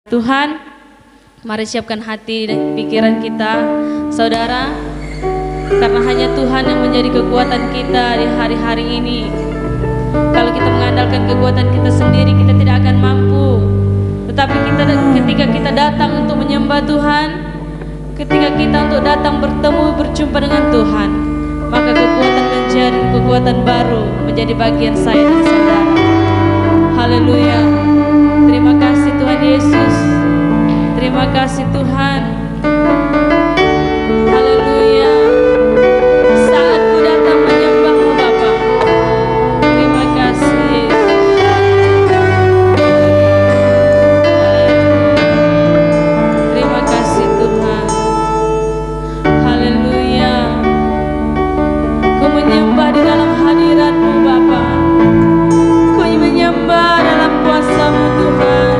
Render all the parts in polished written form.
Tuhan, mari siapkan hati dan pikiran kita, saudara, karena hanya Tuhan yang menjadi kekuatan kita di hari-hari ini. Kalau kita mengandalkan kekuatan kita sendiri, kita tidak akan mampu. Tetapi ketika kita datang untuk menyembah Tuhan, ketika kita untuk datang bertemu, berjumpa dengan Tuhan, maka kekuatan menjadi kekuatan baru menjadi bagian saya dan saudara. Haleluya. Terima kasih Tuhan Yesus. Terima kasih Tuhan. Haleluya. Saat ku datang menyembah-Mu Bapa. Terima kasih Yesus. Terima kasih Tuhan. Haleluya. Ku menyembah di dalam hadirat-Mu Bapa. Ku menyembah dalam kuasa-Mu Tuhan.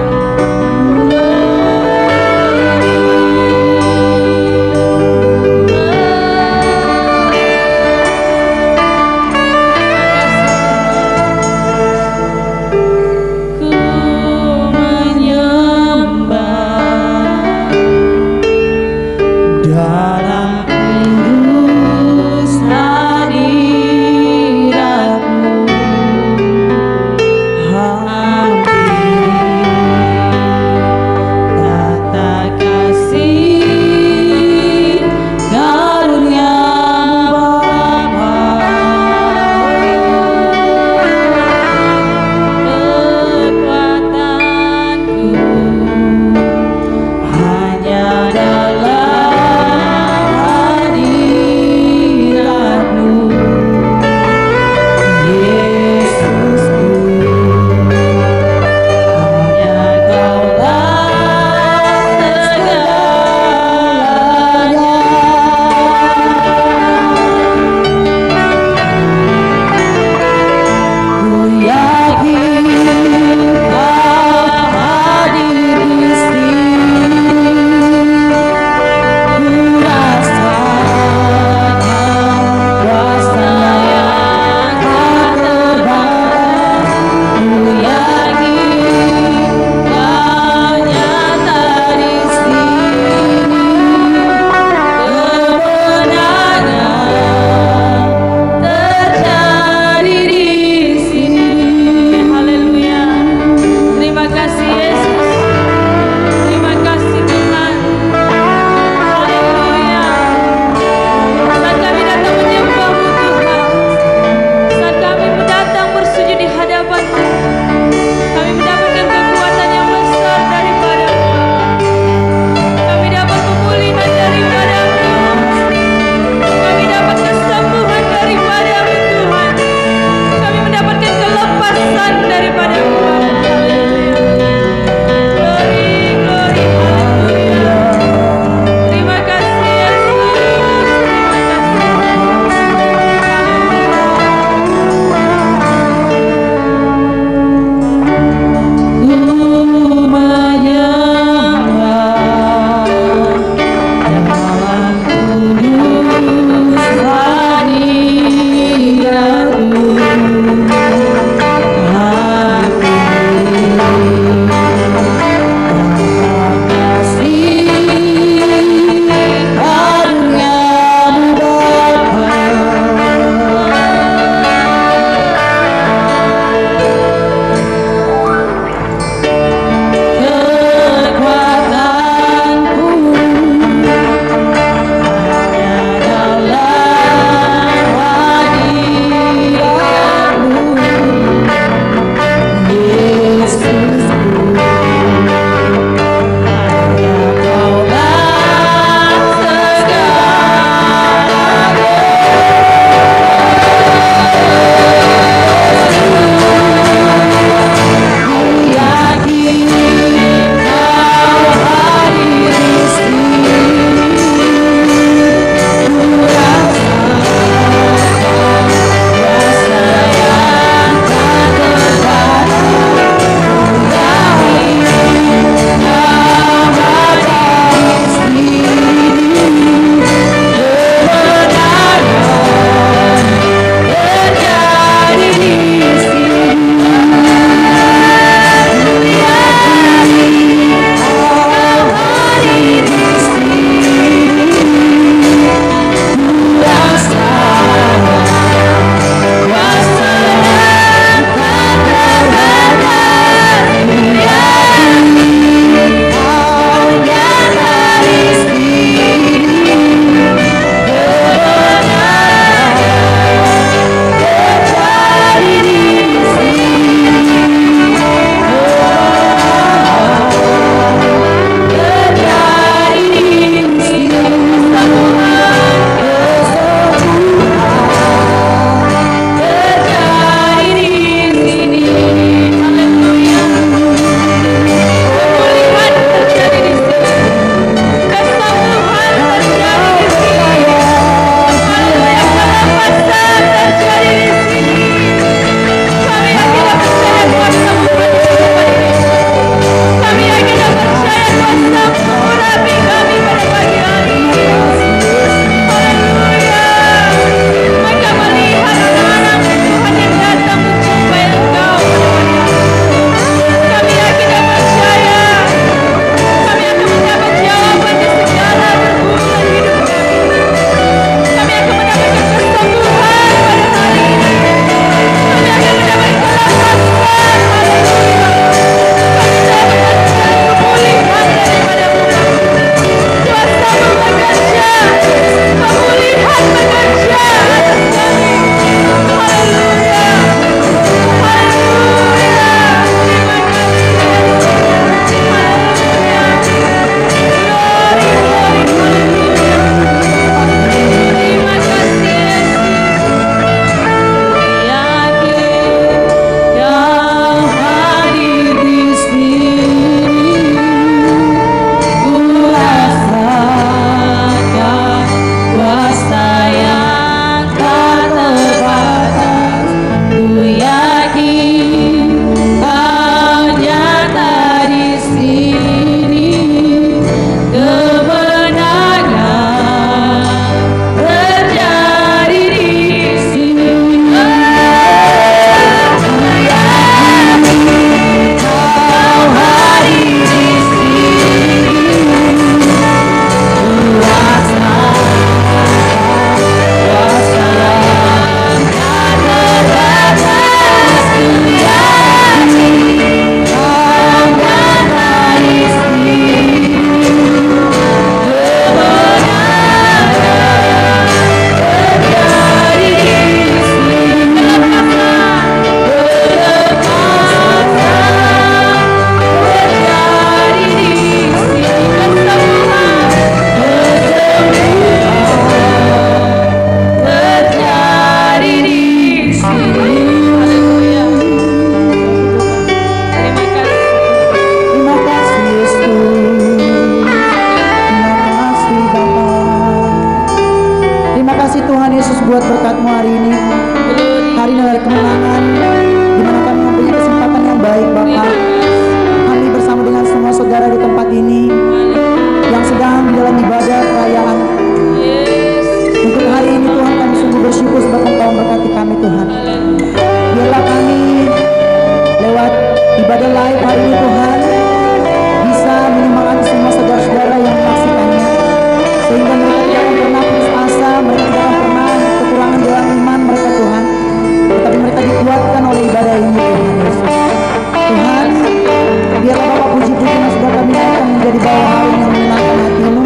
menjadi bawah hari yang menyenangkan hatimu.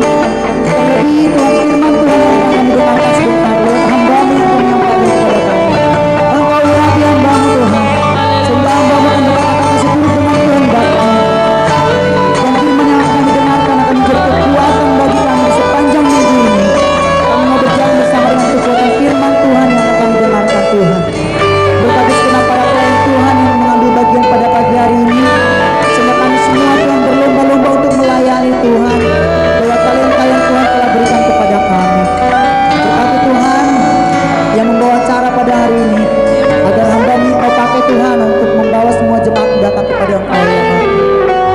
Terlebih Tuhan, firman Tuhan yang akan didengarkan sebentar lewat hamba-Mu yang Kau menyampaikan kepada kami. Engkau urapi hamba-Mu Tuhan, sehingga hamba-Mu akan berkata-kata seturut dengan kehendak-Mu. Dan firman yang akan didengarkan akan menjadi kekuatan bagi kami di sepanjang minggu ini. Kami mau berjalan bersama dengan kekuatan firman Tuhan yang akan didengarkan Tuhan. Berkati segenap para pelayan Tuhan yang mengambil bagian pada pagi hari ini, sehingga kami semua Tuhan berlomba-lomba untuk melayani Tuhan lewat talenta yang Tuhan telah berikan kepada kami. Berkati Tuhan yang membawa acara pada hari ini, agar hamba-Mu Kau pakai Tuhan untuk membawa semua jemaat datang kepada Engkau ya Bapa.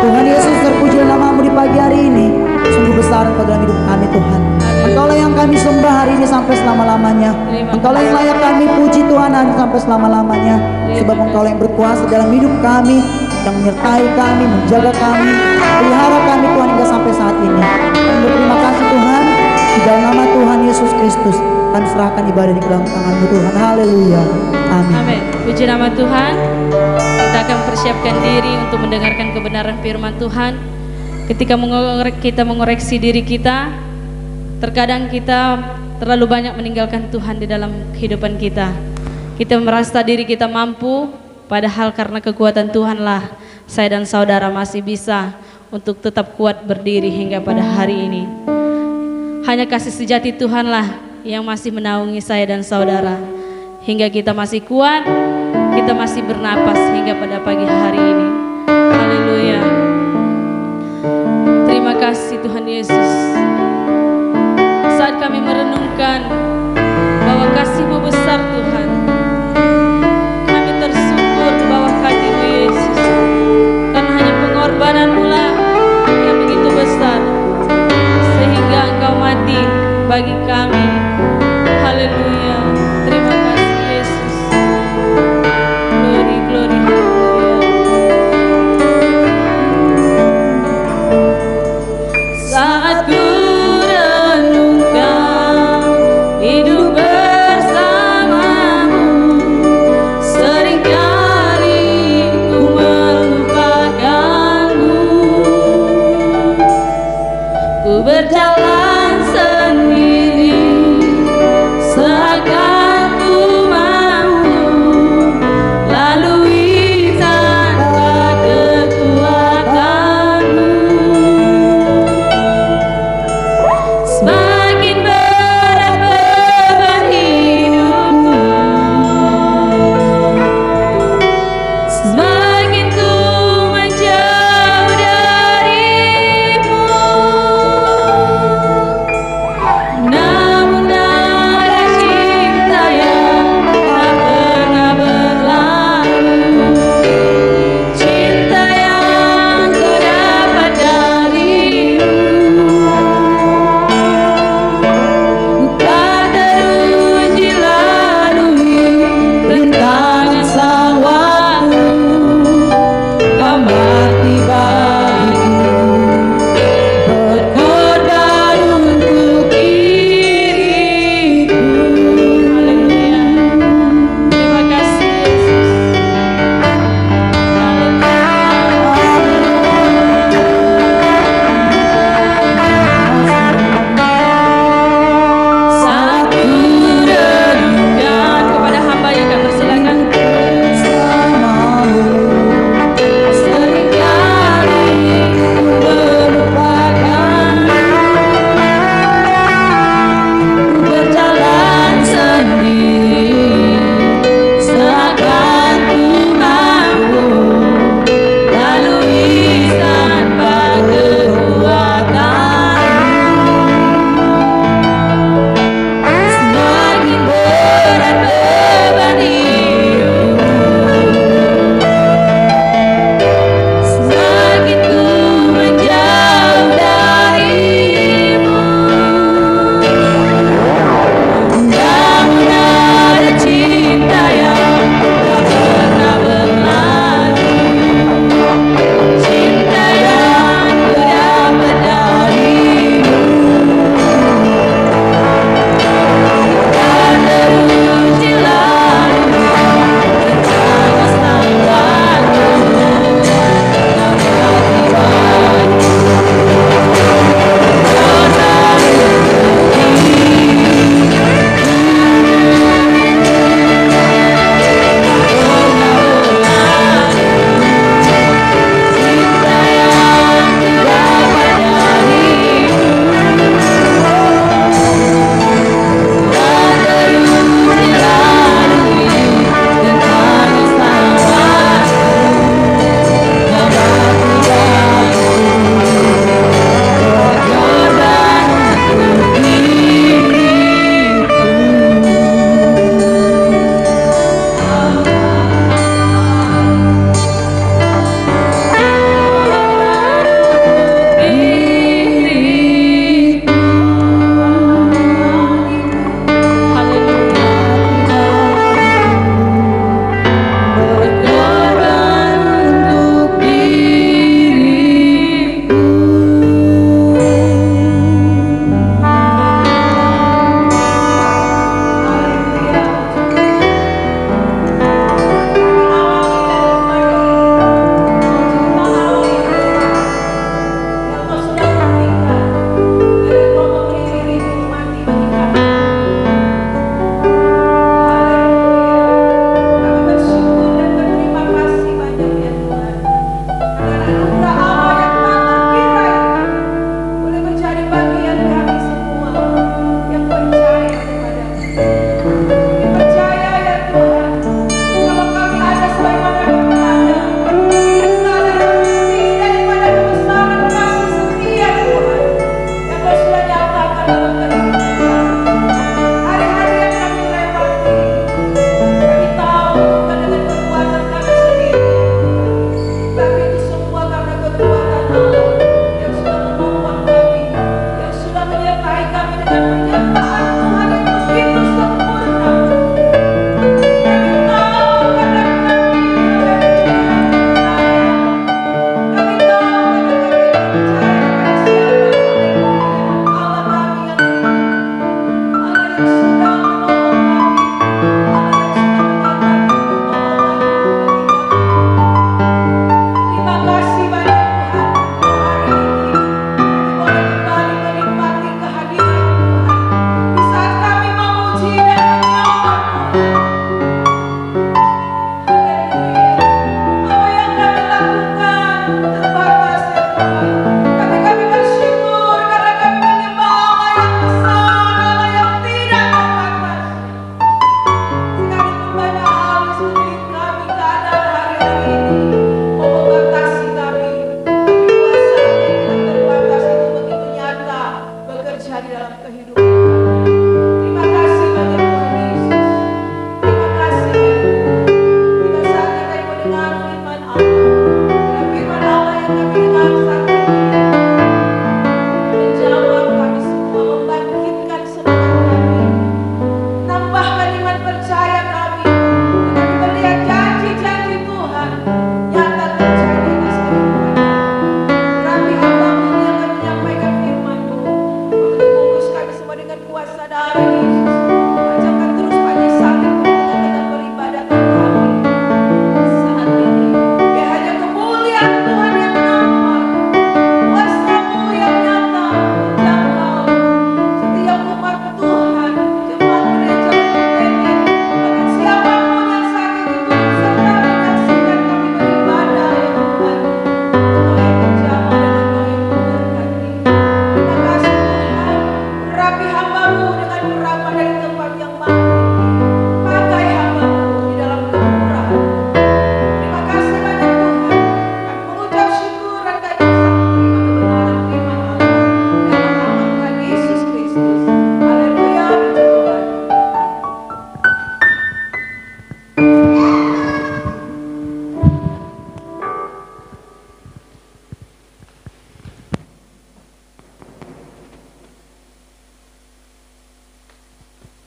Tuhan Yesus, terpuji nama-Mu di pagi hari ini, sungguh besar Engkau dalam hidup kami Tuhan. Engkaulah yang kami sembah hari ini sampai selama-lamanya. Engkaulah yang layak kami puji Tuhan hari ini sampai selama-lamanya. Sebab Engkaulah yang berkuasa dalam hidup kami, yang menyertai kami, menjaga kami, pelihara kami Tuhan hingga sampai saat ini. Kami berterima kasih Tuhan, di dalam nama Tuhan Yesus Kristus kami serahkan ibadah di dalam tangan-Mu Tuhan. Haleluya. Amin. Amin. Puji nama Tuhan. Kita akan persiapkan diri untuk mendengarkan kebenaran firman Tuhan. Ketika kita mengoreksi diri kita, terkadang kita terlalu banyak meninggalkan Tuhan di dalam kehidupan kita. Kita merasa diri kita mampu, padahal karena kekuatan Tuhanlah saya dan saudara masih bisa untuk tetap kuat berdiri hingga pada hari ini. Hanya kasih sejati Tuhanlah yang masih menaungi saya dan saudara hingga kita masih kuat, kita masih bernapas hingga pada pagi hari ini. Haleluya. Terima kasih Tuhan Yesus. Saat kami merenungkan bahwa kasih-Mu besar Tuhan, kami tersyukur di bawah kasih-Mu Yesus, karena hanya pengorbanan-Mu lah yang begitu besar sehingga Engkau mati bagi kami. Haleluya. Terima kasih Yesus. Glory, glory, haleluya. Saat ku renungkan hidup bersama-Mu, seringkali ku melupakan-Mu. Ku berjalan sendiri, seakan ku mampu lalui tanpa kekuatan-Mu. Semakin berat beban hidupku, semakin ku menjauh dari-Mu.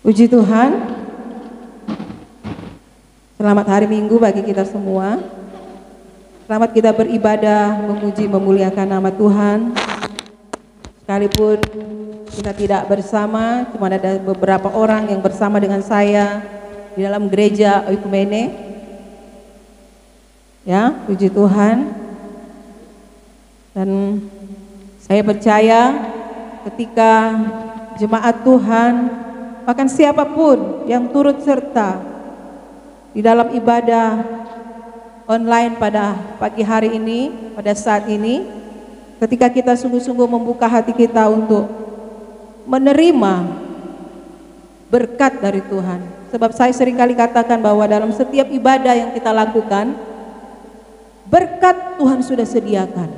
Puji Tuhan. Selamat hari Minggu bagi kita semua. Selamat kita beribadah, memuji, memuliakan nama Tuhan. Sekalipun kita tidak bersama, cuma ada beberapa orang yang bersama dengan saya di dalam gereja Oikumene. Ya, puji Tuhan. Dan saya percaya ketika jemaat Tuhan, bahkan siapapun yang turut serta di dalam ibadah online pada pagi hari ini, pada saat ini, ketika kita sungguh-sungguh membuka hati kita untuk menerima berkat dari Tuhan. Sebab saya seringkali katakan bahwa dalam setiap ibadah yang kita lakukan, berkat Tuhan sudah sediakan.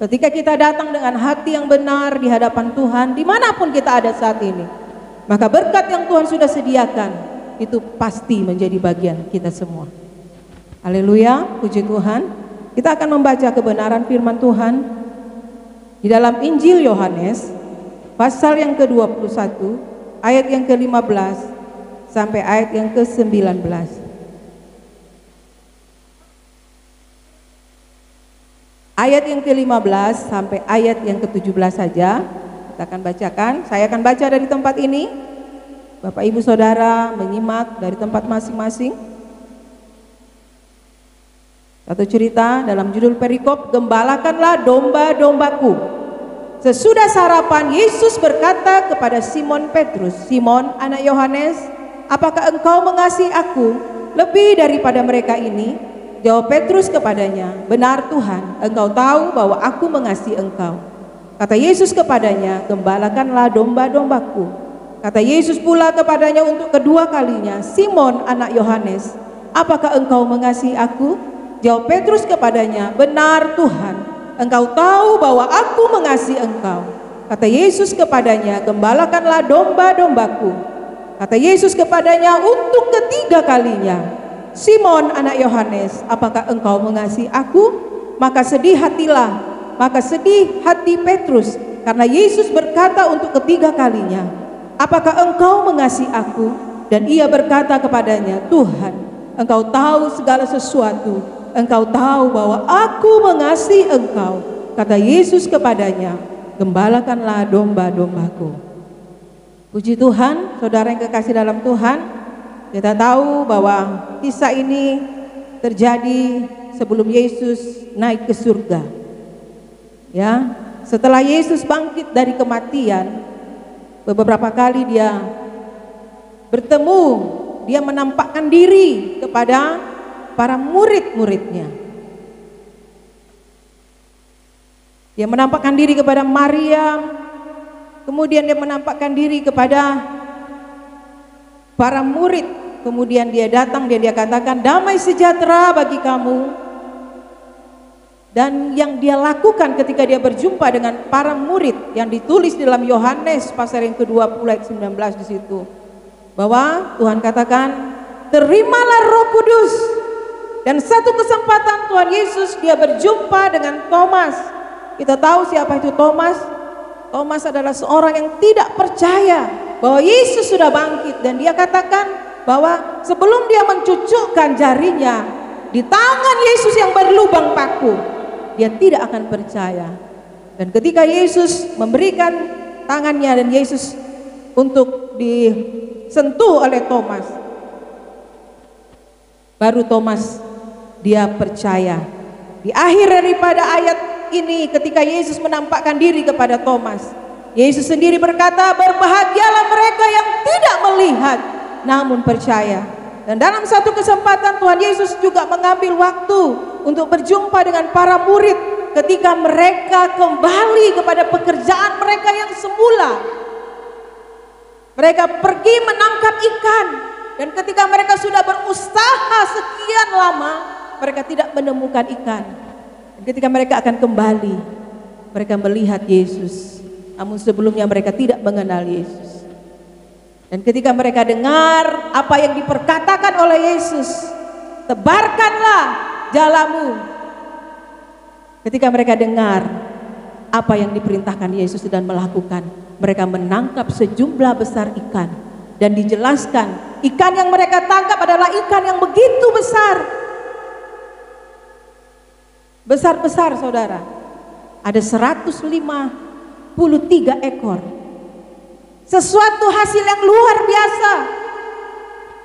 Ketika kita datang dengan hati yang benar di hadapan Tuhan, dimanapun kita ada saat ini, maka berkat yang Tuhan sudah sediakan, itu pasti menjadi bagian kita semua. Haleluya, puji Tuhan. Kita akan membaca kebenaran firman Tuhan di dalam Injil Yohanes, pasal yang ke-21, ayat yang ke-15 sampai ayat yang ke-19. Ayat yang ke-15 sampai ayat yang ke-17 saja kita akan bacakan. Saya akan baca dari tempat ini. Bapak Ibu Saudara menyimak dari tempat masing-masing. Satu cerita dalam judul perikop, gembalakanlah domba-dombaku. Sesudah sarapan, Yesus berkata kepada Simon Petrus, Simon anak Yohanes, apakah engkau mengasihi aku lebih daripada mereka ini? Jawab Petrus kepadanya, benar Tuhan, engkau tahu bahwa aku mengasihi engkau. Kata Yesus kepadanya, gembalakanlah domba-dombaku. Kata Yesus pula kepadanya untuk kedua kalinya, Simon anak Yohanes, apakah engkau mengasihi aku? Jawab Petrus kepadanya, benar Tuhan, engkau tahu bahwa aku mengasihi engkau. Kata Yesus kepadanya, gembalakanlah domba-dombaku. Kata Yesus kepadanya untuk ketiga kalinya, Simon anak Yohanes, apakah engkau mengasihi aku? Maka sedih hati Petrus, karena Yesus berkata untuk ketiga kalinya, apakah engkau mengasihi aku? Dan ia berkata kepadanya, Tuhan, engkau tahu segala sesuatu, engkau tahu bahwa aku mengasihi engkau. Kata Yesus kepadanya, gembalakanlah domba-dombaku. Puji Tuhan, saudara yang kekasih dalam Tuhan. Kita tahu bahwa kisah ini terjadi sebelum Yesus naik ke surga. Ya, setelah Yesus bangkit dari kematian, beberapa kali dia bertemu, dia menampakkan diri kepada para murid-muridnya. Dia menampakkan diri kepada Maria, kemudian dia menampakkan diri kepada para murid. Kemudian dia datang dan dia katakan, damai sejahtera bagi kamu. Dan yang dia lakukan ketika dia berjumpa dengan para murid yang ditulis dalam Yohanes pasal yang ke-20 ayat 19 di situ, bahwa Tuhan katakan, terimalah Roh Kudus. Dan satu kesempatan Tuhan Yesus dia berjumpa dengan Thomas. Kita tahu siapa itu Thomas? Thomas adalah seorang yang tidak percaya bahwa Yesus sudah bangkit, dan dia katakan bahwa sebelum dia mencucukkan jarinya di tangan Yesus yang berlubang paku, dia tidak akan percaya. Dan ketika Yesus memberikan tangannya dan Yesus untuk disentuh oleh Thomas, baru Thomas dia percaya. Di akhir daripada ayat ini, ketika Yesus menampakkan diri kepada Thomas, Yesus sendiri berkata, berbahagialah mereka yang tidak melihat namun percaya. Dan dalam satu kesempatan Tuhan Yesus juga mengambil waktu untuk berjumpa dengan para murid ketika mereka kembali kepada pekerjaan mereka yang semula. Mereka pergi menangkap ikan, dan ketika mereka sudah berusaha sekian lama, mereka tidak menemukan ikan. Dan ketika mereka akan kembali, mereka melihat Yesus, namun sebelumnya mereka tidak mengenal Yesus. Dan ketika mereka dengar apa yang diperkatakan oleh Yesus, tebarkanlah jalamu. Ketika mereka dengar apa yang diperintahkan Yesus dan melakukan, mereka menangkap sejumlah besar ikan. Dan dijelaskan, ikan yang mereka tangkap adalah ikan yang begitu besar. Besar-besar saudara. Ada 153 ekor. Sesuatu hasil yang luar biasa.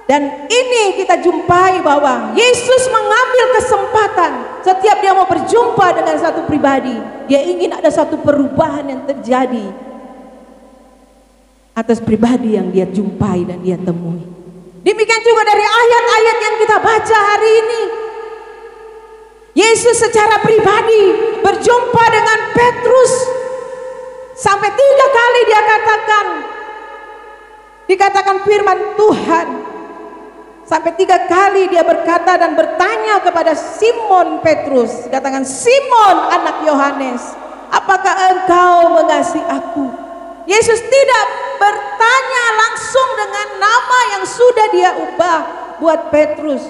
Dan ini kita jumpai bahwa Yesus mengambil kesempatan setiap dia mau berjumpa dengan satu pribadi, dia ingin ada satu perubahan yang terjadi atas pribadi yang dia jumpai dan dia temui. Demikian juga dari ayat-ayat yang kita baca hari ini. Yesus secara pribadi berjumpa dengan Petrus sampai 3 kali dia dikatakan firman Tuhan. Sampai 3 kali dia berkata dan bertanya kepada Simon Petrus, katakan, Simon anak Yohanes, apakah engkau mengasihi aku? Yesus tidak bertanya langsung dengan nama yang sudah dia ubah buat Petrus.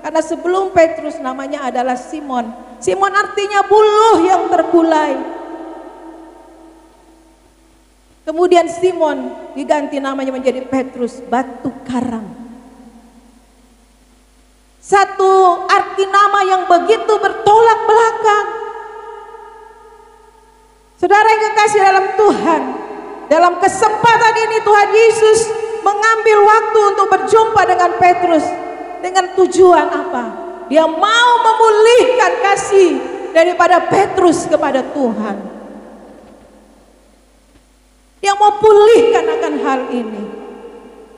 Karena sebelum Petrus namanya adalah Simon. Simon artinya buluh yang terkulai. Kemudian Simon diganti namanya menjadi Petrus, batu karang. Satu arti nama yang begitu bertolak belakang. Saudara yang kekasih dalam Tuhan, dalam kesempatan ini Tuhan Yesus mengambil waktu untuk berjumpa dengan Petrus. Dengan tujuan apa? Dia mau memulihkan kasih daripada Petrus kepada Tuhan. Dia mau pulihkan akan hal ini.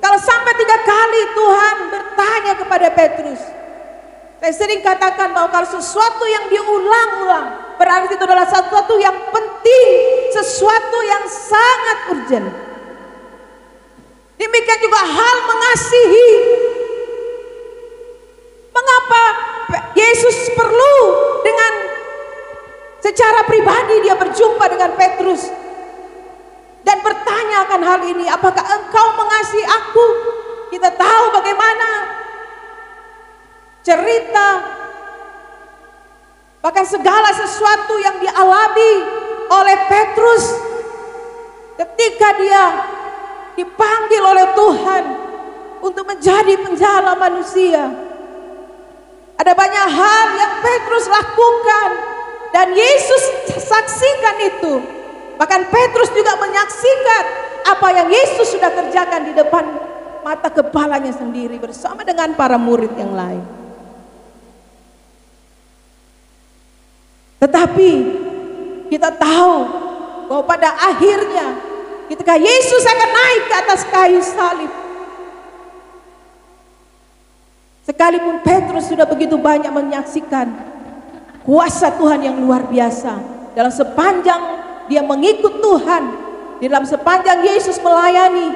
Kalau sampai 3 kali Tuhan bertanya kepada Petrus, saya sering katakan bahwa kalau sesuatu yang diulang-ulang, berarti itu adalah sesuatu yang penting, sesuatu yang sangat urgent. Demikian juga hal mengasihi. Mengapa Yesus perlu dengan secara pribadi dia berjumpa dengan Petrus dan bertanya akan hal ini, apakah engkau mengasihi aku? Kita tahu bagaimana cerita, bahkan segala sesuatu yang dialami oleh Petrus ketika dia dipanggil oleh Tuhan untuk menjadi penjala manusia. Ada banyak hal yang Petrus lakukan dan Yesus saksikan itu. Bahkan Petrus juga menyaksikan apa yang Yesus sudah kerjakan di depan mata kepalanya sendiri bersama dengan para murid yang lain. Tetapi kita tahu bahwa pada akhirnya ketika Yesus akan naik ke atas kayu salib, sekalipun Petrus sudah begitu banyak menyaksikan kuasa Tuhan yang luar biasa dalam sepanjang dia mengikut Tuhan, dalam sepanjang Yesus melayani,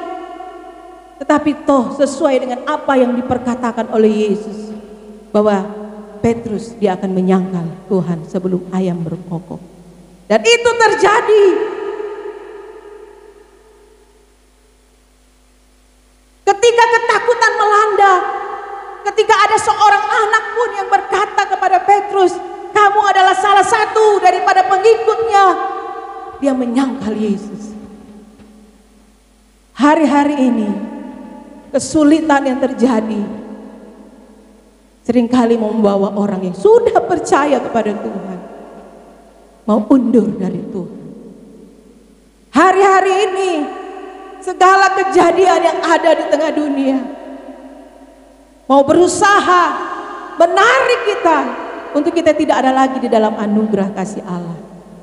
tetapi toh sesuai dengan apa yang diperkatakan oleh Yesus bahwa Petrus dia akan menyangkal Tuhan sebelum ayam berkokok. Dan itu terjadi. Ketika ketakutan melanda, ketika ada seorang anak pun yang berkata kepada Petrus, kamu adalah salah satu daripada pengikutnya, dia menyangkal Yesus. Hari-hari ini kesulitan yang terjadi seringkali membawa orang yang sudah percaya kepada Tuhan mau undur dari Tuhan. Hari-hari ini segala kejadian yang ada di tengah dunia mau berusaha menarik kita untuk kita tidak ada lagi di dalam anugerah kasih Allah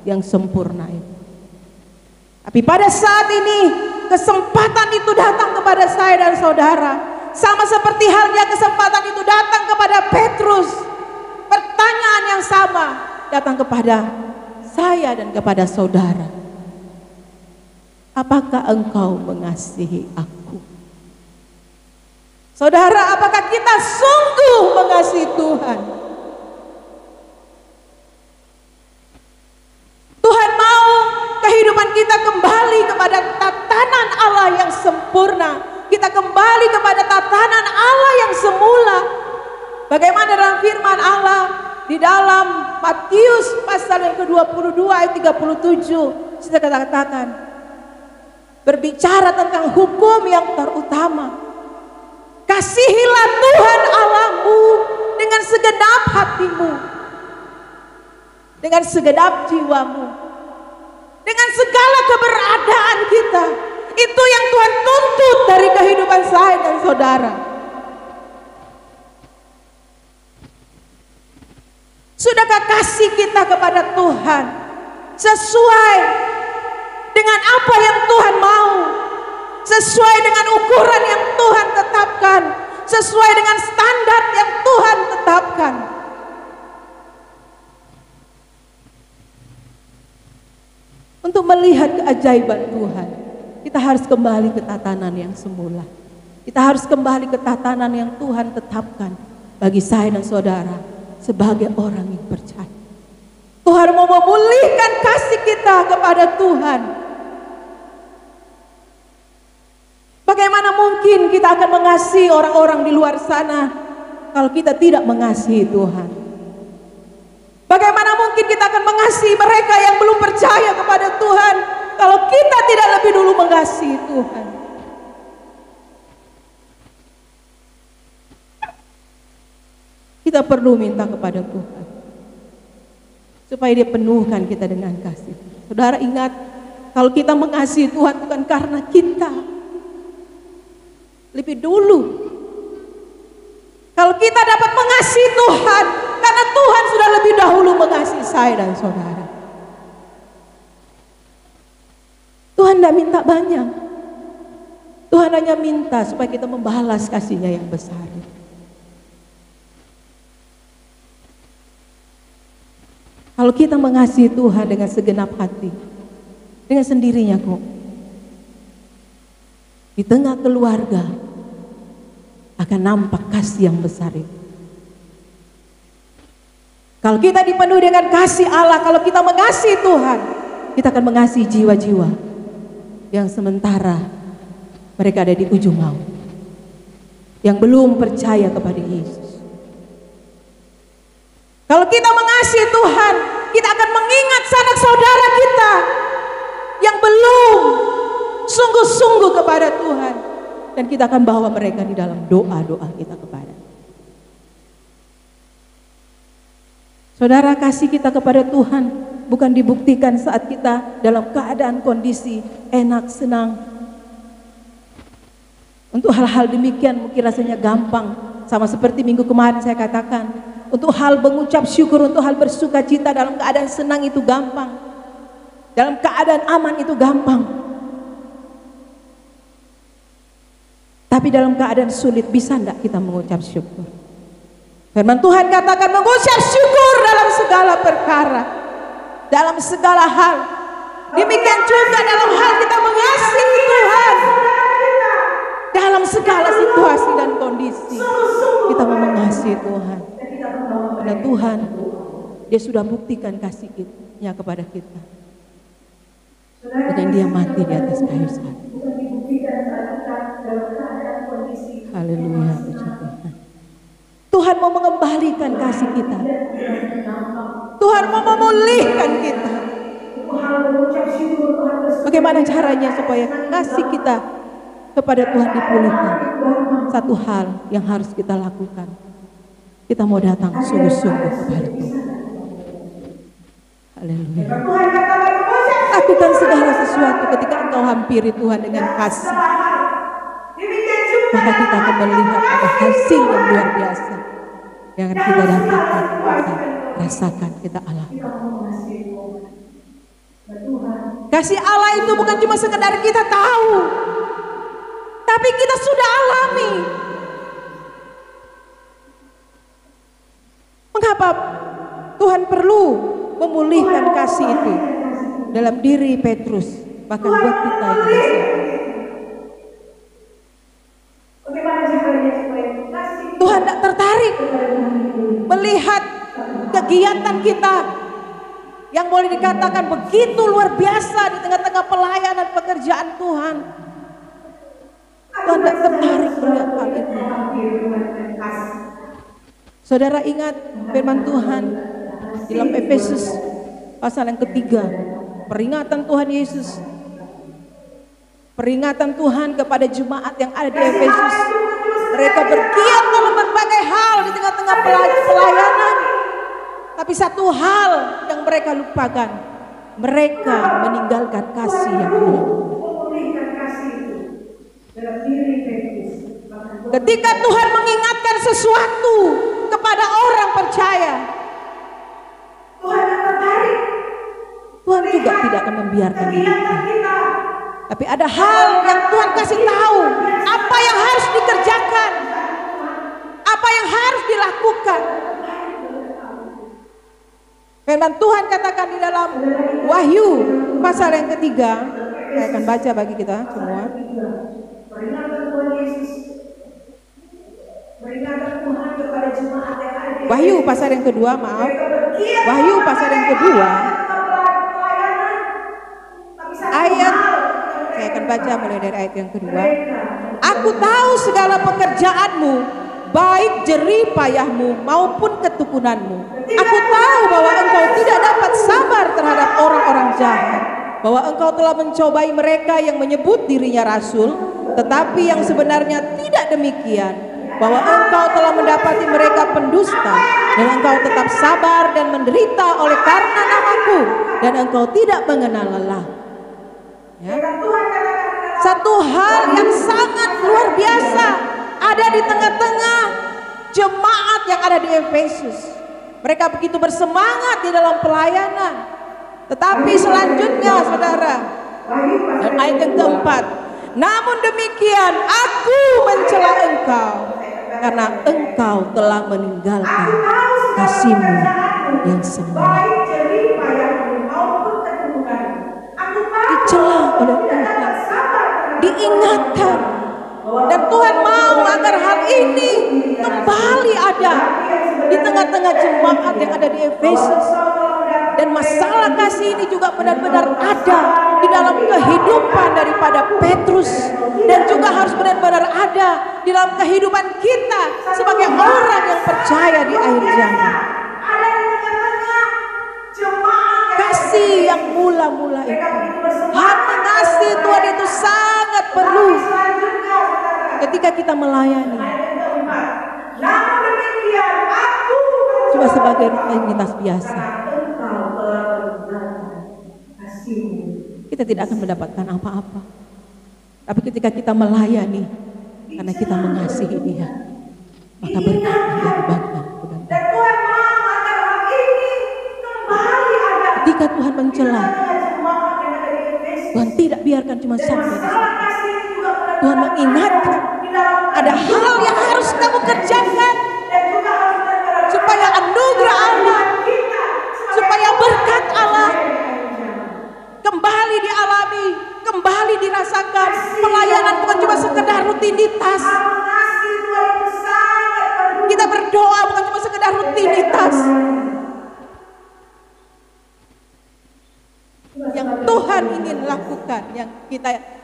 yang sempurna itu. Tapi pada saat ini kesempatan itu datang kepada saya dan saudara. Sama seperti halnya kesempatan itu datang kepada Petrus. Pertanyaan yang sama datang kepada saya dan kepada saudara. Apakah engkau mengasihi aku? Saudara, apakah kita sungguh mengasihi Tuhan? Tuhan mau kehidupan kita kembali kepada tatanan Allah yang sempurna. Kita kembali kepada tatanan Allah yang semula. Bagaimana dalam firman Allah di dalam Matius pasal yang ke-22 ayat 37 sudah katakan, berbicara tentang hukum yang terutama. Kasihilah Tuhan Allahmu dengan segenap hatimu, dengan segenap jiwamu, dengan segala keberadaan kita. Itu yang Tuhan tuntut dari kehidupan saya dan saudara. Sudahkah kasih kita kepada Tuhan sesuai dengan apa yang Tuhan mau, sesuai dengan ukuran yang Tuhan tetapkan, sesuai dengan standar yang Tuhan tetapkan? Untuk melihat keajaiban Tuhan, kita harus kembali ke tatanan yang semula. Kita harus kembali ke tatanan yang Tuhan tetapkan bagi saya dan saudara sebagai orang yang percaya. Tuhan mau memulihkan kasih kita kepada Tuhan. Bagaimana mungkin kita akan mengasihi orang-orang di luar sana kalau kita tidak mengasihi Tuhan? Bagaimana mungkin kita akan mengasihi mereka yang belum percaya kepada Tuhan kalau kita tidak lebih dulu mengasihi Tuhan? Kita perlu minta kepada Tuhan supaya Dia penuhkan kita dengan kasih. Saudara ingat, kalau kita mengasihi Tuhan bukan karena kita lebih dulu. Kalau kita dapat mengasihi Tuhan karena Tuhan sudah lebih dahulu mengasihi saya dan saudara. Tuhan tidak minta banyak. Tuhan hanya minta supaya kita membalas kasih-Nya yang besar. Kalau kita mengasihi Tuhan dengan segenap hati, dengan sendirinya kok, di tengah keluarga akan nampak kasih yang besar itu. Kalau kita dipenuhi dengan kasih Allah, kalau kita mengasihi Tuhan, kita akan mengasihi jiwa-jiwa yang sementara mereka ada di ujung maut, yang belum percaya kepada Yesus. Kalau kita mengasihi Tuhan, kita akan mengingat sanak saudara kita yang belum sungguh-sungguh kepada Tuhan, dan kita akan bawa mereka di dalam doa-doa kita kepada. Saudara, kasih kita kepada Tuhan bukan dibuktikan saat kita dalam keadaan kondisi enak, senang. Untuk hal-hal demikian mungkin rasanya gampang, sama seperti minggu kemarin saya katakan. Untuk hal mengucap syukur, untuk hal bersuka cita dalam keadaan senang itu gampang. Dalam keadaan aman itu gampang. Tapi dalam keadaan sulit bisa enggak kita mengucap syukur? Firman Tuhan katakan mengucap syukur dalam segala perkara, dalam segala hal. Demikian juga dalam hal kita mengasihi Tuhan. Dalam segala situasi dan kondisi kita mau mengasihi Tuhan. Karena Tuhan, Dia sudah buktikan kasih-Nya kepada kita dengan Dia mati di atas kayu salib. Haleluya, puji Tuhan. Tuhan mau mengembalikan kasih kita. Tuhan mau memulihkan kita. Bagaimana caranya supaya kasih kita kepada Tuhan dipulihkan? Satu hal yang harus kita lakukan. Kita mau datang sungguh-sungguh kepada Tuhan. Haleluya. Lakukan segala sesuatu ketika engkau hampiri Tuhan dengan kasih. Maka kita akan melihat ada hasil yang luar biasa yang akan kita dapatkan, kita rasakan, kita alami. Kasih Allah itu bukan cuma sekedar kita tahu, tapi kita sudah alami. Mengapa Tuhan perlu memulihkan kasih itu dalam diri Petrus, bahkan buat kita yang ada siapa? Tuhan tidak tertarik melihat kegiatan kita yang boleh dikatakan begitu luar biasa di tengah-tengah pelayanan pekerjaan Tuhan. Tuhan tidak tertarik melihat hal itu. Saudara ingat firman Tuhan dalam Efesus pasal yang ketiga, peringatan Tuhan Yesus Peringatan Tuhan kepada jemaat yang ada di Efesus. Mereka bergiat dalam berbagai hal di tengah-tengah pelayanan. Tapi satu hal yang mereka lupakan, mereka meninggalkan kasih yang mula-mula. Ketika Tuhan mengingatkan sesuatu kepada orang percaya, Tuhan juga tidak akan membiarkan demikian. Tapi ada hal yang Tuhan kasih tahu, apa yang harus dikerjakan, apa yang harus dilakukan. Firman Tuhan katakan di dalam Wahyu pasal yang ketiga, saya akan baca bagi kita semua. Wahyu pasal yang kedua, maaf. Wahyu pasal yang kedua, ayat, saya akan baca mulai dari ayat yang kedua. Aku tahu segala pekerjaanmu, baik jerih payahmu maupun ketekunanmu. Aku tahu bahwa engkau tidak dapat sabar terhadap orang-orang jahat, bahwa engkau telah mencobai mereka yang menyebut dirinya rasul, tetapi yang sebenarnya tidak demikian, bahwa engkau telah mendapati mereka pendusta, dan engkau tetap sabar dan menderita oleh karena namaku, dan engkau tidak mengenal lelah. Ya. Satu hal yang sangat luar biasa ada di tengah-tengah jemaat yang ada di Efesus. Mereka begitu bersemangat di dalam pelayanan. Tetapi selanjutnya saudara, dan ayat yang keempat, namun demikian aku mencela engkau karena engkau telah meninggalkan kasihmu yang semula. Dicela oleh Tuhan, diingatkan, dan Tuhan mau agar hal ini kembali ada di tengah-tengah jemaat yang ada di Efesus. Dan masalah kasih ini juga benar-benar ada di dalam kehidupan daripada Petrus, dan juga harus benar-benar ada di dalam kehidupan kita sebagai orang yang percaya di akhir zaman. Kasih yang mula-mula itu, hati kasih Tuhan itu sangat perlu ketika kita melayani. Cuma sebagai rutinitas biasa, kita tidak akan mendapatkan apa-apa. Tapi ketika kita melayani karena kita mengasihi Dia, maka berkat menjadi bagian kita. Ketika Tuhan mencela, Tuhan tidak biarkan cuma sampai di situ. Tuhan mengingatkan ada hal yang harus kamu kerjakan supaya anugerah Allah, supaya berkat Allah kembali dialami, kembali dirasakan. Pelayanan bukan cuma sekedar rutinitas. Kita berdoa bukan cuma sekedar rutinitas. Yang Tuhan ingin lakukan,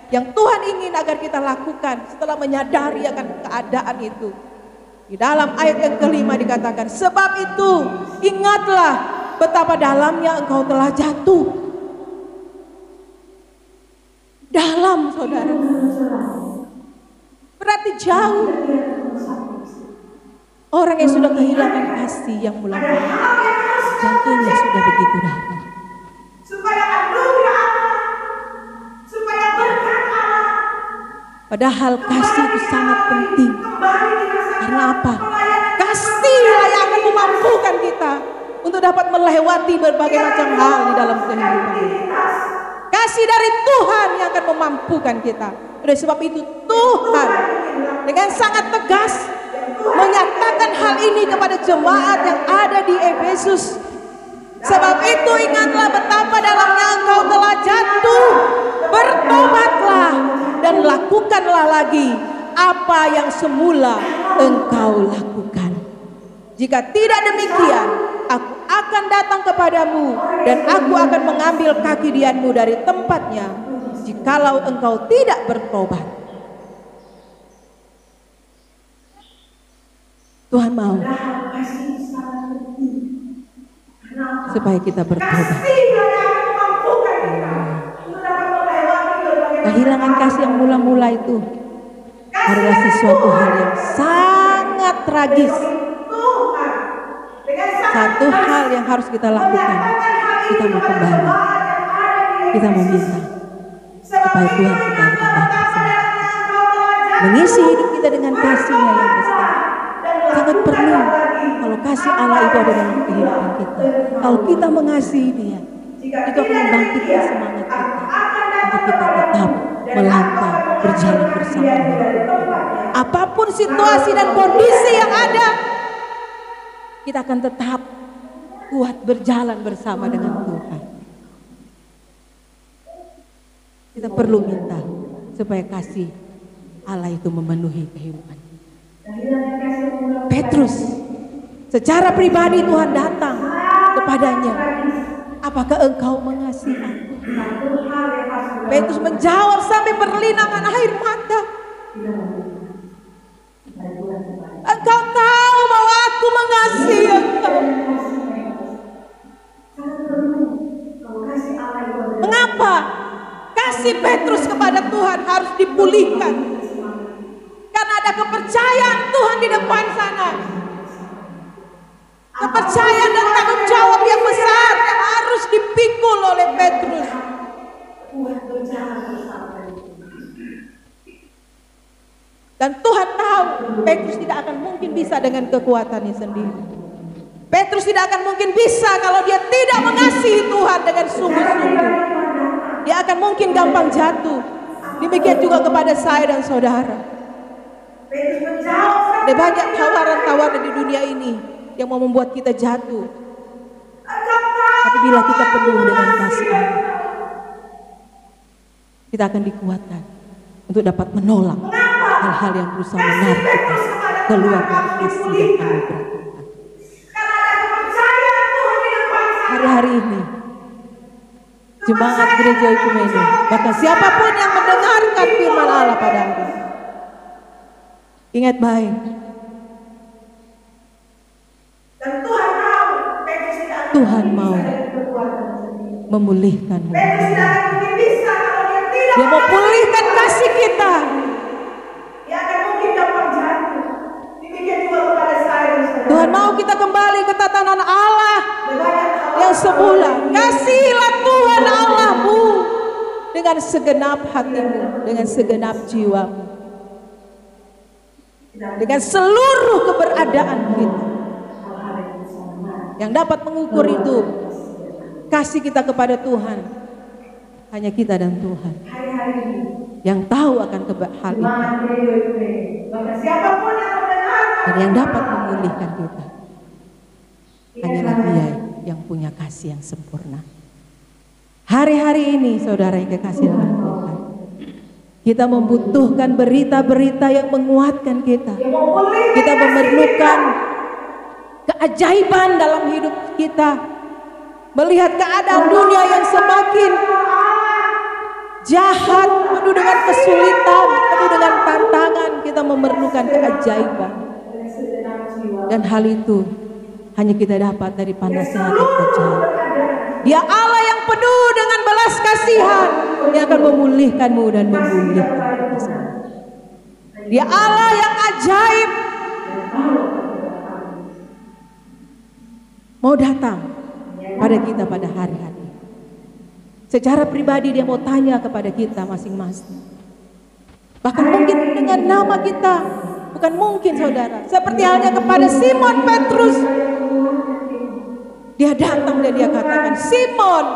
yang Tuhan ingin agar kita lakukan setelah menyadari akan keadaan itu. Di dalam ayat yang kelima dikatakan, sebab itu ingatlah betapa dalamnya engkau telah jatuh. Dalam, saudara, berarti jauh. Orang yang sudah kehilangan kasih yang mula-mula, jantungnya sudah begitu dalam. Padahal kasih itu sangat penting. Karena apa? Kasihlah yang akan memampukan kita untuk dapat melewati berbagai macam hal di dalam kehidupan ini. Kasih dari Tuhan yang akan memampukan kita. Oleh sebab itu Tuhan dengan sangat tegas menyatakan hal ini kepada jemaat yang ada di Efesus. Sebab itu ingatlah betapa dalamnya engkau telah jatuh. Bertobatlah dan lakukanlah lagi apa yang semula engkau lakukan. Jika tidak demikian, aku akan datang kepadamu dan aku akan mengambil kaki dianmu dari tempatnya jikalau engkau tidak bertobat. Tuhan mau supaya kita bertobat. Kehilangan kasih yang mula-mula itu adalah sesuatu hal yang sangat tragis. Satu hal yang harus kita lakukan, kita mau kembali, kita mau minta supaya Tuhan kembali membakar semangat, mengisi hidup kita dengan kasih-Nya yang besar. Sangat perlu kalau kasih Allah itu ada dalam kehidupan kita. Kalau kita mengasihi Dia, itu akan membangkitkan semangat kita untuk kita tetap melangkah berjalan bersama Dia. Apapun situasi dan kondisi yang ada, kita akan tetap kuat berjalan bersama dengan Tuhan. Kita perlu minta supaya kasih Allah itu memenuhi kehidupan. Petrus secara pribadi Tuhan datang kepadanya, apakah engkau mengasihi aku? Petrus menjawab sampai berlinangan air mata, engkau tahu bahwa aku mengasihi engkau. Mengapa kasih Petrus kepada Tuhan harus dipulihkan? Karena ada kepercayaan Tuhan di depan sana. Kepercayaan dan tanggung jawab yang besar yang harus dipikul oleh Petrus. Dan Tuhan tahu Petrus tidak akan mungkin bisa dengan kekuatannya sendiri. Petrus tidak akan mungkin bisa kalau dia tidak mengasihi Tuhan dengan sungguh-sungguh. Dia akan mungkin gampang jatuh. Demikian juga kepada saya dan saudara. Ada banyak tawaran-tawaran di dunia ini yang mau membuat kita jatuh. Tapi bila kita penuh dengan kasih Allah, kita akan dikuatkan untuk dapat menolak hal-hal yang berusaha menarik kita keluar dari kasih yang anugerah Tuhan. Hari-hari ini jemaat gereja Ekumene, bahkan siapapun yang mendengarkan firman Allah pada hari ini, ingat baik, Tuhan mau memulihkanmu. Dia mau pulihkan kasih kita. Tuhan mau kita kembali ke tatanan Allah yang semula. Kasihilah Tuhan Allahmu dengan segenap hatimu, dengan segenap jiwamu, dengan seluruh keberadaan kita. Yang dapat mengukur itu kasih kita kepada Tuhan, hanya kita dan Tuhan yang tahu akan hal itu. Dan yang dapat memulihkan kita hanyalah Dia yang punya kasih yang sempurna. Hari-hari ini saudara yang kekasih dalam Tuhan, kita membutuhkan berita-berita yang menguatkan kita. Kita memerlukan keajaiban dalam hidup kita. Melihat keadaan dunia yang semakin jahat, penuh dengan kesulitan, penuh dengan tantangan, kita memerlukan keajaiban. Dan hal itu hanya kita dapat dari nasihat yang ajaib. Dia Allah yang penuh dengan belas kasihan, Dia akan memulihkanmu dan memulihkan kita semua. Dia Allah yang ajaib, mau datang pada kita pada hari-hari. Secara pribadi Dia mau tanya kepada kita masing-masing. Bahkan mungkin dengan nama kita. Bukan mungkin saudara. Seperti halnya kepada Simon Petrus. Dia datang dan dia katakan, Simon,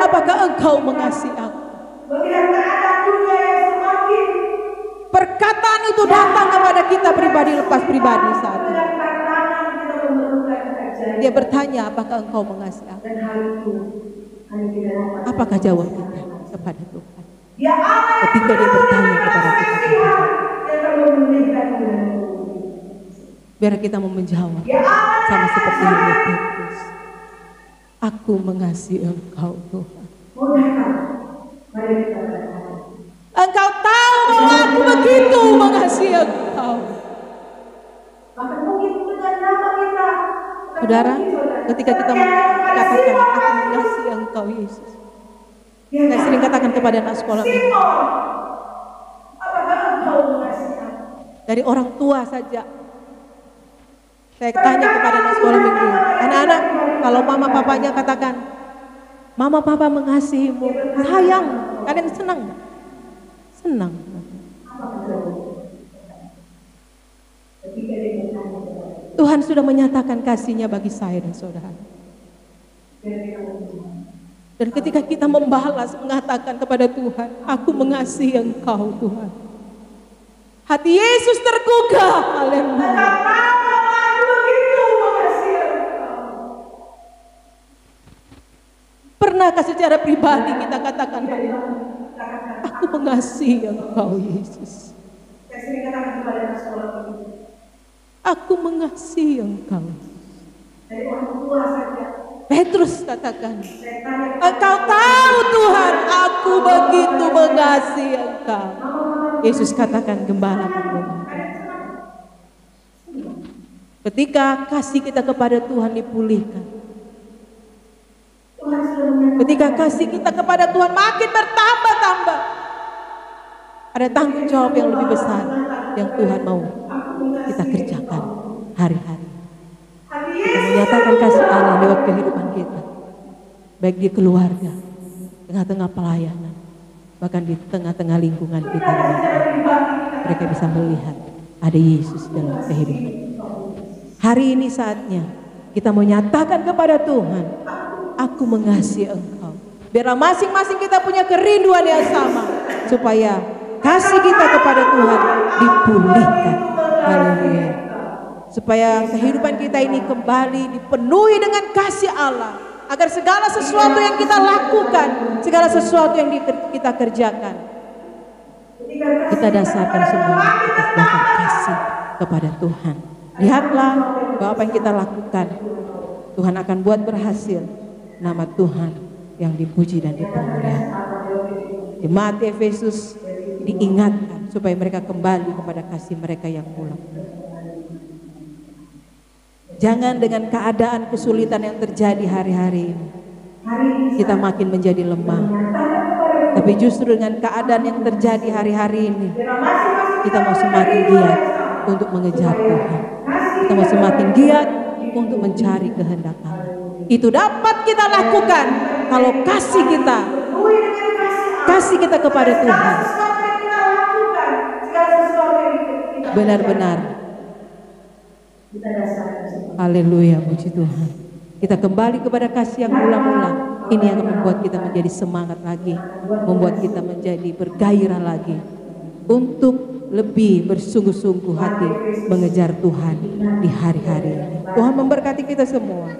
apakah engkau mengasihi aku? Perkataan itu datang kepada kita pribadi lepas pribadi saat ini. Dia bertanya, apakah engkau mengasihi aku? Apakah jawab kita kepada Tuhan? Ketika dia bertanya kepada kita, biar kita mau menjawab sama seperti halnya Petrus. Aku mengasihi engkau Tuhan. Engkau tahu bahwa aku begitu mengasihi engkau. Saudara, ketika kita mengatakan aku mengasihi engkau Yesus, Saya sering katakan kepada anak sekolah minggu, dari orang tua saja. Saya tanya kepada anak sekolah minggu, anak-anak, kalau mama papanya katakan, mama papa mengasihimu, sayang, kalian senang nggak? Senang. Tuhan sudah menyatakan kasih-Nya bagi saya dan saudara. Dan ketika kita membalas, mengatakan kepada Tuhan, aku mengasihi Engkau Tuhan, hati Yesus tergugah. Haleluya. Pernahkah secara pribadi kita katakan, aku mengasihi Engkau Yesus, aku mengasihi Engkau. Petrus katakan, Engkau tahu Tuhan, aku begitu mengasihi Engkau. Yesus katakan, gembalakan domba. Ketika kasih kita kepada Tuhan dipulihkan, ketika kasih kita kepada Tuhan makin bertambah-tambah, ada tanggung jawab yang lebih besar yang Tuhan mau kita kerjakan hari-hari. Kita menyatakan kasih Allah lewat kehidupan kita, baik di keluarga, tengah-tengah pelayanan, bahkan di tengah-tengah lingkungan kita. Mereka bisa melihat ada Yesus dalam kehidupan. Hari ini saatnya kita menyatakan kepada Tuhan, aku mengasihi Engkau. Biarlah masing-masing kita punya kerinduan yang sama, supaya kasih kita kepada Tuhan dipulihkan. Haleluya. Supaya kehidupan kita ini kembali dipenuhi dengan kasih Allah, agar segala sesuatu yang kita lakukan, segala sesuatu yang kita kerjakan, kita dasarkan semua atas dasar kasih kepada Tuhan. Lihatlah bahwa apa yang kita lakukan, Tuhan akan buat berhasil. Nama Tuhan yang dipuji dan dipermuliakan. Jemaat Efesus diingatkan supaya mereka kembali kepada kasih mereka yang mula-mula. Jangan dengan keadaan kesulitan yang terjadi hari-hari ini kita makin menjadi lemah, tapi justru dengan keadaan yang terjadi hari-hari ini kita mau semakin giat untuk mengejar Tuhan. Kita mau semakin giat untuk mencari kehendak Allah. Itu dapat kita lakukan kalau kasih kita kepada Tuhan benar-benar, haleluya, puji Tuhan. Kita kembali kepada kasih yang mula-mula. Ini yang membuat kita menjadi semangat lagi, membuat kita menjadi bergairah lagi untuk lebih bersungguh-sungguh hati mengejar Tuhan di hari-hari ini. Tuhan memberkati kita semua.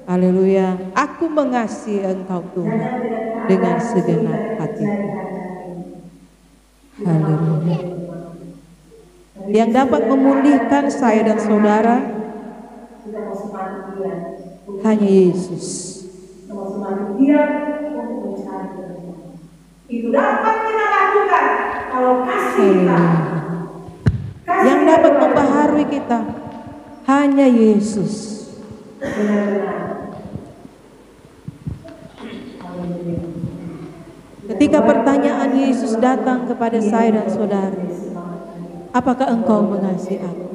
Haleluya. Aku mengasihi Engkau Tuhan dengan segenap hatiku. Haleluya. Yang dapat memulihkan saya dan saudara hanya Yesus. Itu dapat kita lakukan kalau kasih kita. Yang dapat membaharui kita hanya Yesus. Ketika pertanyaan Yesus datang kepada saya dan saudara, apakah engkau mengasihi aku?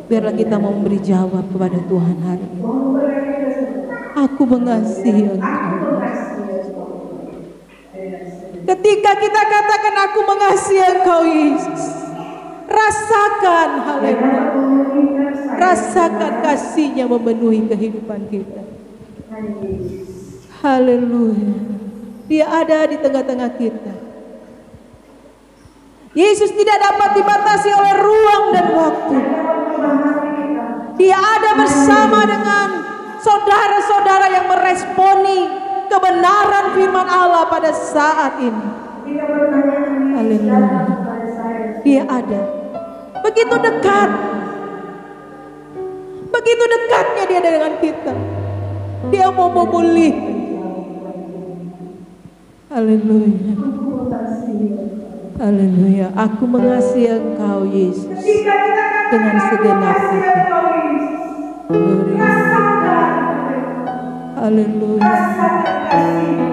Biarlah kita mau memberi jawab kepada Tuhan hari ini. Aku mengasihi Engkau. Ketika kita katakan aku mengasihi Engkau Yesus, rasakan haleluya. Rasakan kasih-Nya memenuhi kehidupan kita. Haleluya. Dia ada di tengah-tengah kita. Yesus tidak dapat dibatasi oleh ruang dan waktu. Dia ada bersama dengan saudara-saudara yang meresponi kebenaran firman Allah pada saat ini. Haleluya. Dia ada. Begitu dekat. Begitu dekatnya dia dengan kita. Dia mau memulihkan. Haleluya. Haleluya. Aku mengasihi Engkau Yesus dengan segenap hati. Haleluya. Rasakan kasih-Mu.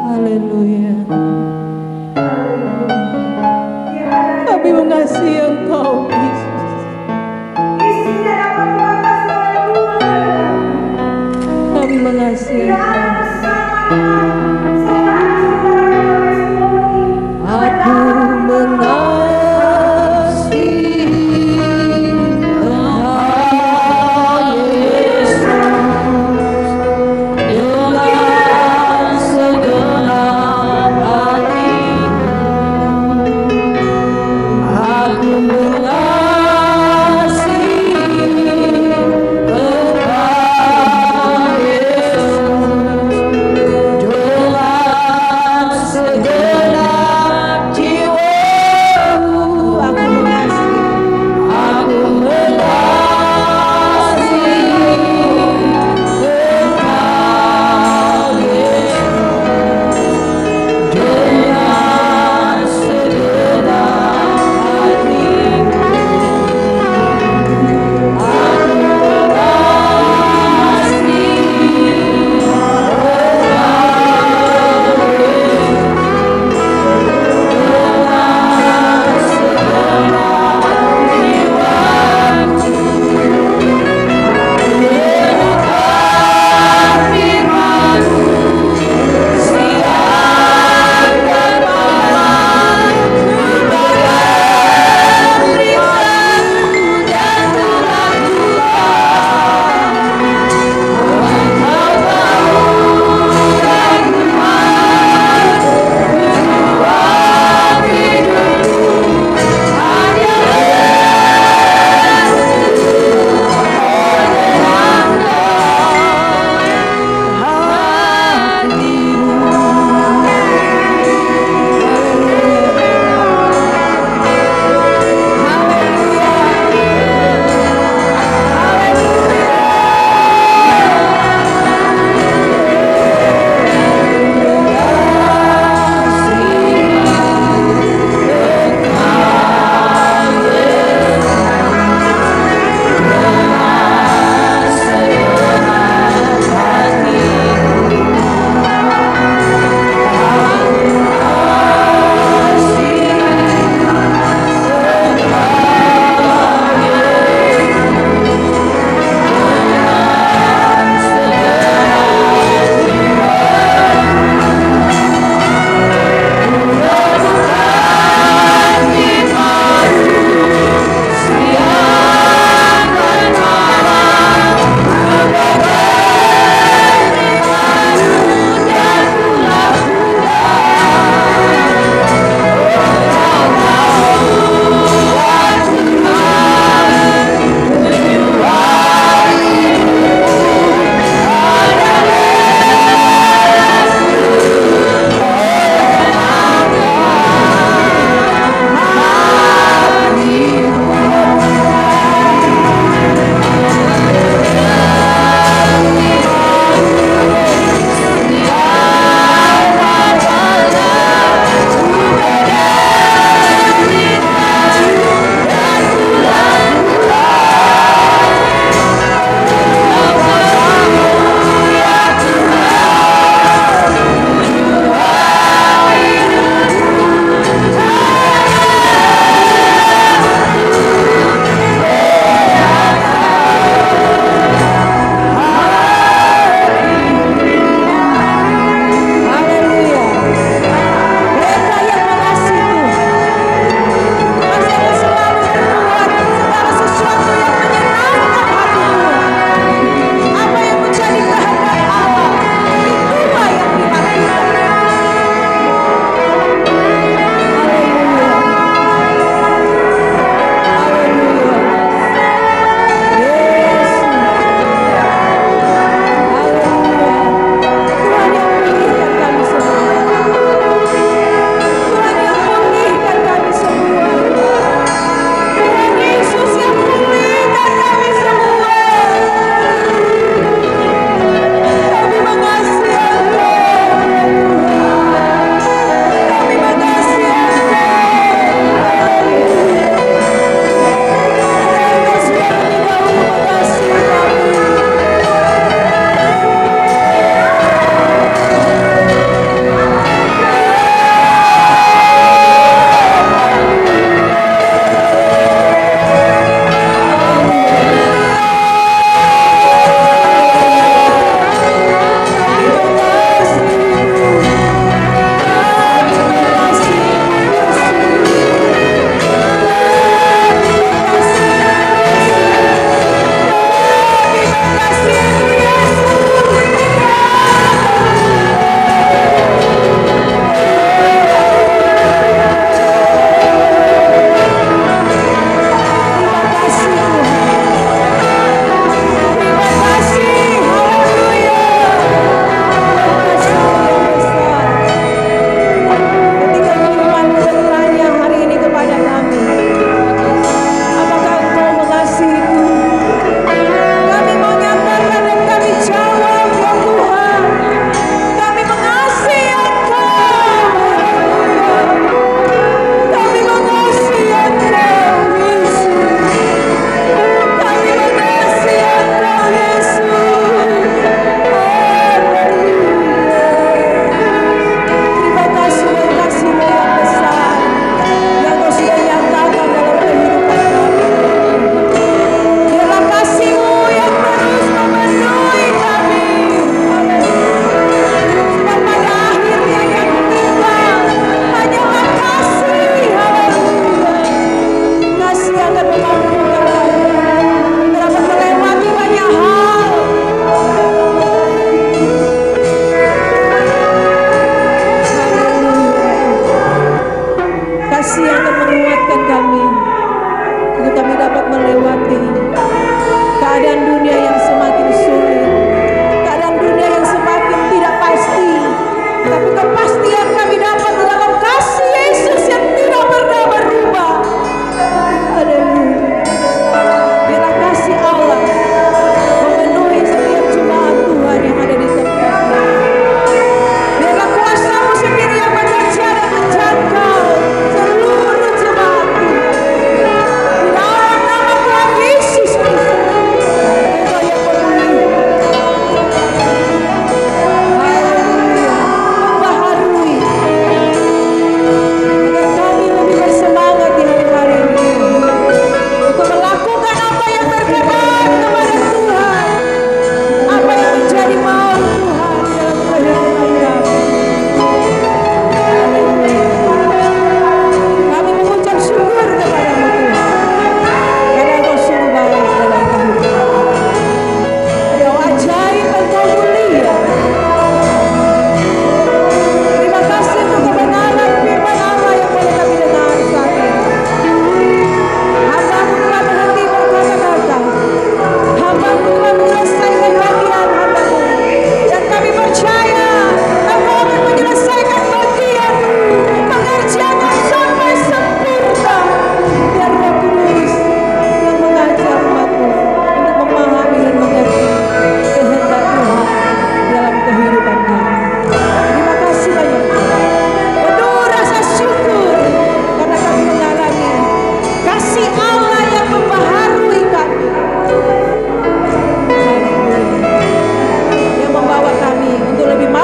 Haleluya. Tiada Kami mengasihi Engkau, Yesus. isinya dapat membatas oleh Tuhan. Kami mengasihi Tidak Engkau. ada persamaan saudara-saudara yang resmoni. Aku mengasihi Engkau, Yesus, dengan segenap hatiku. Aku mengasihi Engkau, Yesus,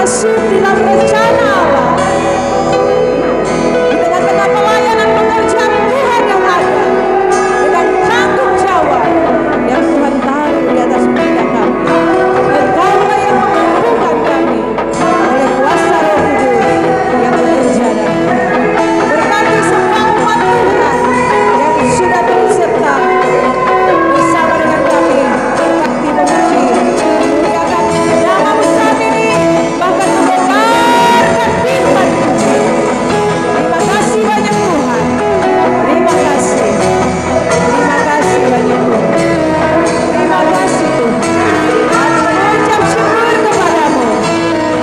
masuk di dalam rencana Allah. Di tengah-tengah pelayanan pekerjaan Tuhan yang ada, dengan tanggung jawab yang Tuhan taruh di atas pundak kami. Engkaulah yang memampukan kami oleh kuasa Roh Kudus yang bekerja dalam kami. Berkati semua umat Tuhan yang sudah turut serta bersama dengan kami berbakti memuji memuliakan nama besar ini, bahkan mendengarkan firman Tuhan. Terima kasih banyak Tuhan. Terima kasih. Terima kasih banyak Tuhan. Terima kasih Tuhan. Kami mengucap syukur kepadamu.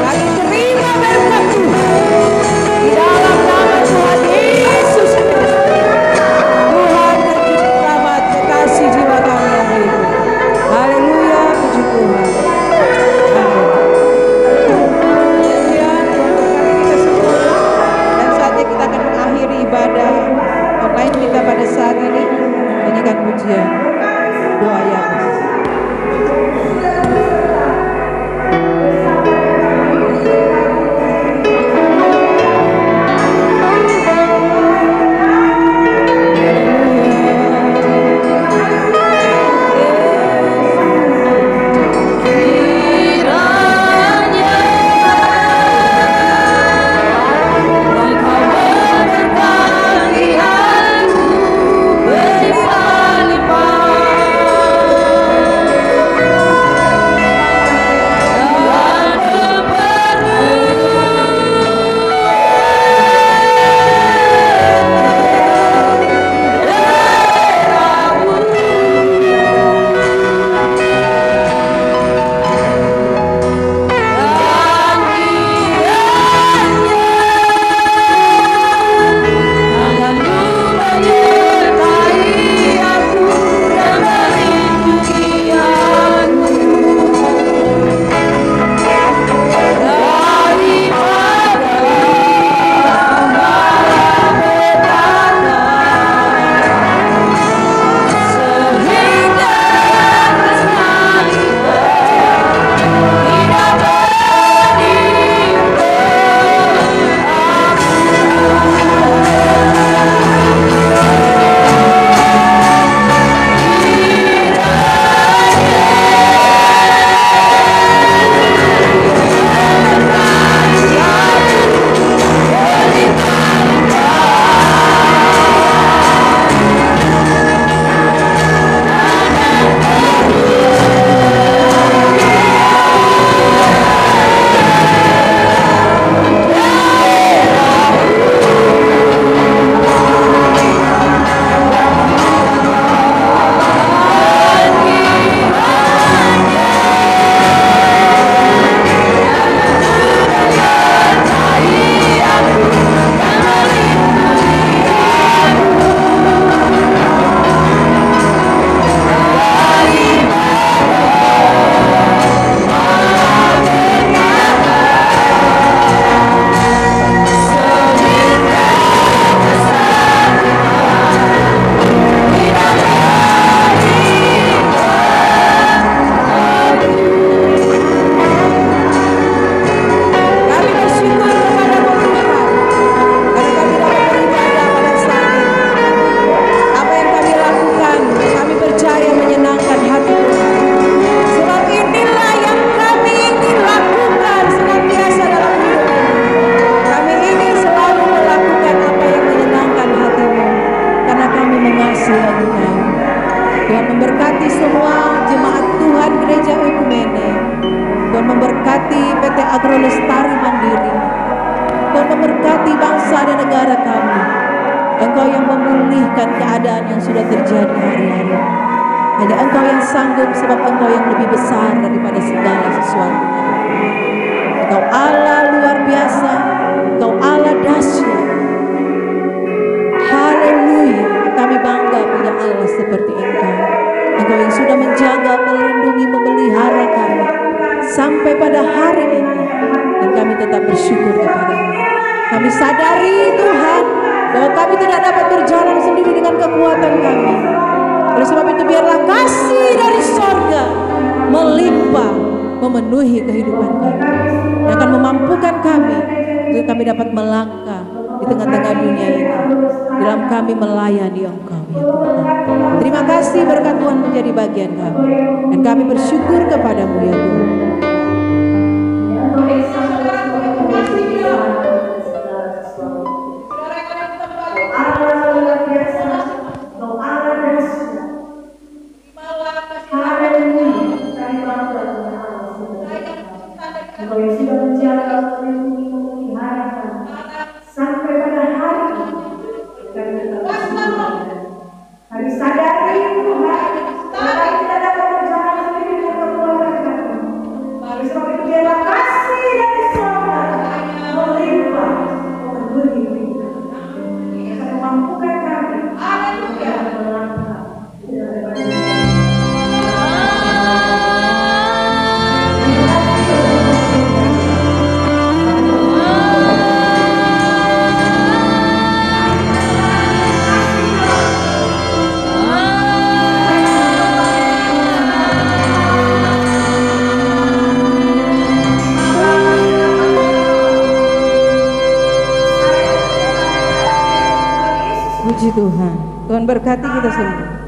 Kami terima berkat Tuhan di dalam nama Tuhan Yesus Kristus. Tuhan dan Juru Selamat kekasih jiwa kami yang hidup. Haleluya, puji Tuhan. Amin. Haleluya, Tuhan berkati kita semua. Dan saatnya kita akan mengakhiri ibadah online kita pada saat ini. Nyanyikan pujian doa Yakobus. Tuhan memberkati semua jemaat Tuhan Gereja Ekumene. Tuhan memberkati PT Agro Lestari Mandiri. Tuhan memberkati bangsa dan negara kami. Engkau yang memulihkan keadaan yang sudah terjadi hari-hari. Hanya Engkau yang sanggup, sebab Engkau yang lebih besar daripada segala sesuatunya. Engkau Allah luar biasa. Engkau Allah dahsyat. Haleluya. Kami bangga punya Allah seperti Engkau. Engkau yang sudah menjaga, melindungi, memelihara kami sampai pada hari ini. Dan kami tetap bersyukur kepada-Mu. Kami sadari Tuhan bahwa kami tidak dapat berjalan sendiri dengan kekuatan kami. Oleh sebab itu biarlah kasih dari sorga melimpah memenuhi kehidupan kami, yang akan memampukan kami untuk kami dapat melangkah di tengah-tengah dunia ini, dalam kami melayani Engkau ya Tuhan. Terima kasih berkat Tuhan menjadi bagian kami, dan kami bersyukur kepadamu ya Tuhan. Engkau yang sudah menjaga melindungi hari kami sampai pada hari ini, kami tetap bersyukur. Kami sadari Tuhan, kami tidak dapat berjalan sendiri dengan kekuatan kami. Oleh sebab itu biarlah kasih dari surga melimpah memenuhi kita, yang akan memampukan kami untuk dapat melangkah di dalam Puji Tuhan. Tuhan berkati kita semua.